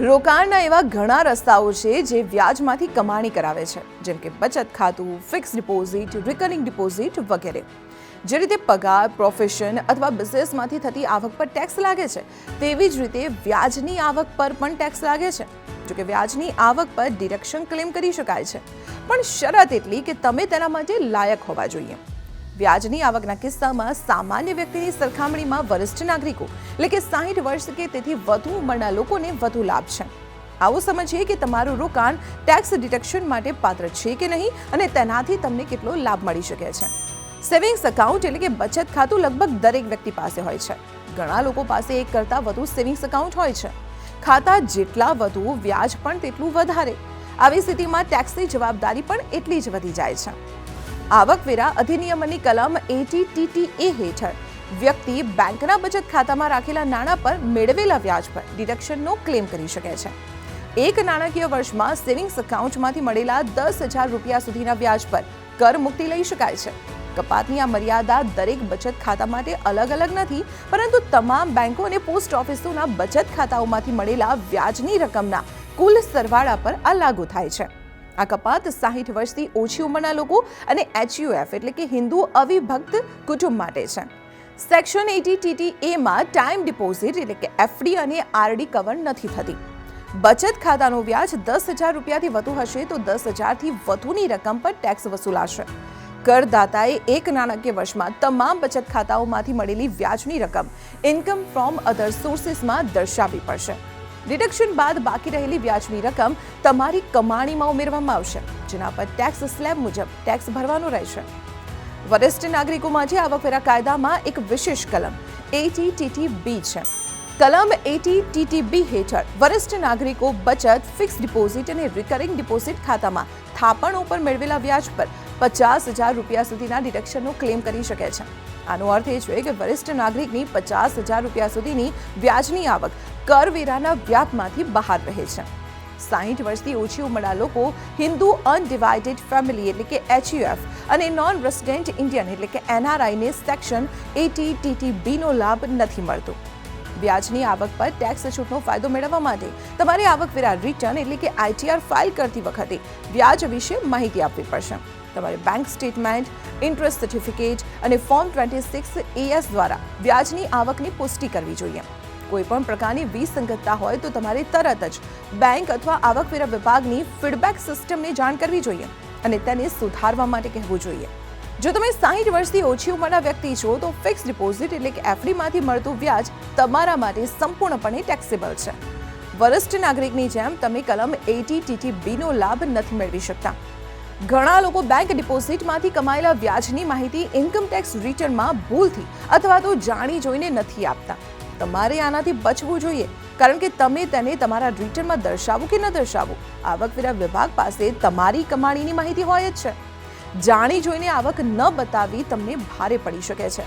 રોકાણના એવા ઘણા રસ્તાઓ છે જે વ્યાજમાંથી કમાણી કરાવે છે, જેમ કે બચત ખાતું, ફિક્સ ડિપોઝિટ, રિકરિંગ ડિપોઝિટ વગેરે. જે રીતે પગાર, પ્રોફેશન અથવા બિઝનેસમાંથી થતી આવક પર ટેક્સ લાગે છે, તેવી જ રીતે વ્યાજની આવક પર પણ ટેક્સ લાગે છે. જો કે વ્યાજની આવક પર ડિડક્શન ક્લેમ કરી શકાય છે, પણ શરત એટલી કે તમે તેના માટે લાયક હોવા જોઈએ. વ્યાજની આવકના કિસ્સામાં સામાન્ય વ્યક્તિની સરખામણીમાં વરિષ્ઠ નાગરિકો એટલે કે 60 વર્ષ કે તેથી વધુ ઉંમરના લોકોને વધુ લાભ છે. આવું સમજીએ કે તમારું રોકાણ ટેક્સ ડિડક્શન માટે પાત્ર છે કે નહીં અને તેનાથી તમને કેટલો લાભ મળી શકે છે. સેવિંગ્સ એકાઉન્ટ એટલે કે બચત ખાતું લગભગ દરેક વ્યક્તિ પાસે હોય છે. ઘણા લોકો પાસે એક કરતાં વધુ સેવિંગ્સ એકાઉન્ટ હોય છે. ખાતા જેટલા વધુ, વ્યાજ પણ તેટલું વધારે. આવી સ્થિતિમાં ટેક્સની જવાબદારી પણ એટલી જ વધી જાય છે. આવકવેરા અધિનિયમની કલમ 80TTA હેઠળ વ્યક્તિ બેંકના બચત ખાતામાં રાખેલા નાણાં પર મેળવેલા વ્યાજ પર ડિડક્શનનો ક્લેમ કરી શકે છે. એક નાણાકીય વર્ષમાં સેવિંગ્સ એકાઉન્ટમાંથી મળેલા 10,000 રૂપિયા સુધીના વ્યાજ પર કર મુક્તિ લઈ શકાય છે. કપાતની આ મર્યાદા દરેક બચત ખાતા માટે અલગ અલગ નથી, પરંતુ તમામ બેંકો અને પોસ્ટ ઓફિસોના બચત ખાતાઓમાંથી મળેલા વ્યાજની રકમના કુલ સરવાળા પર આ લાગુ થાય છે. આ કપાત 60 વર્ષથી ઓછી ઉંમરના લોકો અને HUF એટલે કે હિન્દુ અવિભક્ત કુટુંબ માટે છે. સેક્શન 80TTA માં ટાઈમ ડિપોઝિટ એટલે કે FD અને RD કવર નથી થતી. બચત ખાતાનું વ્યાજ 10,000 રૂપિયાથી વધુ હશે તો 10,000થી વધુની રકમ પર ટેક્સ વસૂલાશે. કરદાતાએ એક નાણાકીય વર્ષમાં તમામ બચત ખાતાઓમાંથી મળેલી વ્યાજની રકમ ઇન્કમ ફ્રોમ અધર સોર્સિસમાં દર્શાવવી પડશે. ડિડક્શન બાદ બાકી રહેલી વ્યાજની રકમ તમારી કમાણીમાં ઉમેરવામાં આવશે, જેના પર ટેક્સ સ્લેબ મુજબ ટેક્સ ભરવાનો રહેશે. વરિષ્ઠ નાગરિકો માટે આવકવેરા કાયદામાં એક વિશેષ કલમ 80TTB છે. કલમ 80TTB હેઠળ વરિષ્ઠ નાગરિકો બચત, ફિક્સ ડિપોઝિટ અને રિકરિંગ ડિપોઝિટ ખાતામાં થાપણો પર મેળવેલા વ્યાજ પર 50,000 રૂપિયા સુધીના ડિડક્શનનો ક્લેમ કરી શકે છે. આનો અર્થ એ છે કે વરિષ્ઠ નાગરિકની 50,000 રૂપિયા સુધીની વ્યાજની આવક કરવેરાના વ્યાપમાંથી બહાર રહે છે. 60 વર્ષથી ઓછી ઉંમરના લોકો, હિન્દુ અનડિવાઇડેડ ફેમિલી એટલે કે HUF અને નોન રેસિડેન્ટ ઇન્ડિયન એટલે કે NRI ને સેક્શન 80TTB નો લાભ નથી મળતો. વ્યાજની આવક પર ટેક્સ છૂટનો ફાયદો મેળવવા માટે તમારે આવકવેરા રિટર્ન એટલે કે ITR ફાઇલ કરતી વખતે વ્યાજ વિશે માહિતી આપવી પડશે. તમારે બેંક સ્ટેટમેન્ટ, ઇન્ટરેસ્ટ સર્ટિફિકેટ અને ફોર્મ 26AS દ્વારા વ્યાજની આવકની પુષ્ટિ કરવી જોઈએ. કોઈપણ પ્રકારની વિસંગતતા હોય તો તમારે તરત જ બેંક અથવા આવકવેરા વિભાગની ફીડબેક સિસ્ટમને જાણ કરવી જોઈએ અને તેને સુધારવા માટે કહેવું જોઈએ. જો તમે 60 વર્ષથી ઓછી ઉંમરના વ્યક્તિ છો તો ફિક્સ ડિપોઝિટ એટલે કે FD માંથી મળતું વ્યાજ તમારા માટે સંપૂર્ણપણે ટેક્સેબલ છે. વરિષ્ઠ નાગરિકની જેમ તમે કલમ 80TTB નો લાભ નથી મેળવી શકતા. ઘણા લોકો બેંક ડિપોઝિટમાંથી કમાયેલા વ્યાજની માહિતી ઇન્કમ ટેક્સ રિટર્નમાં ભૂલથી અથવા તો જાણી જોઈને નથી આપતા. તમારે આનાથી બચવું જોઈએ, કારણ કે તમે તેને તમારા રિટર્નમાં દર્શાવો કે ન દર્શાવો, આવકવેરા વિભાગ પાસે તમારી કમાણીની માહિતી હોય જ છે. જાણી જોઈને આવક ન બતાવવી તમને ભારે પડી શકે છે.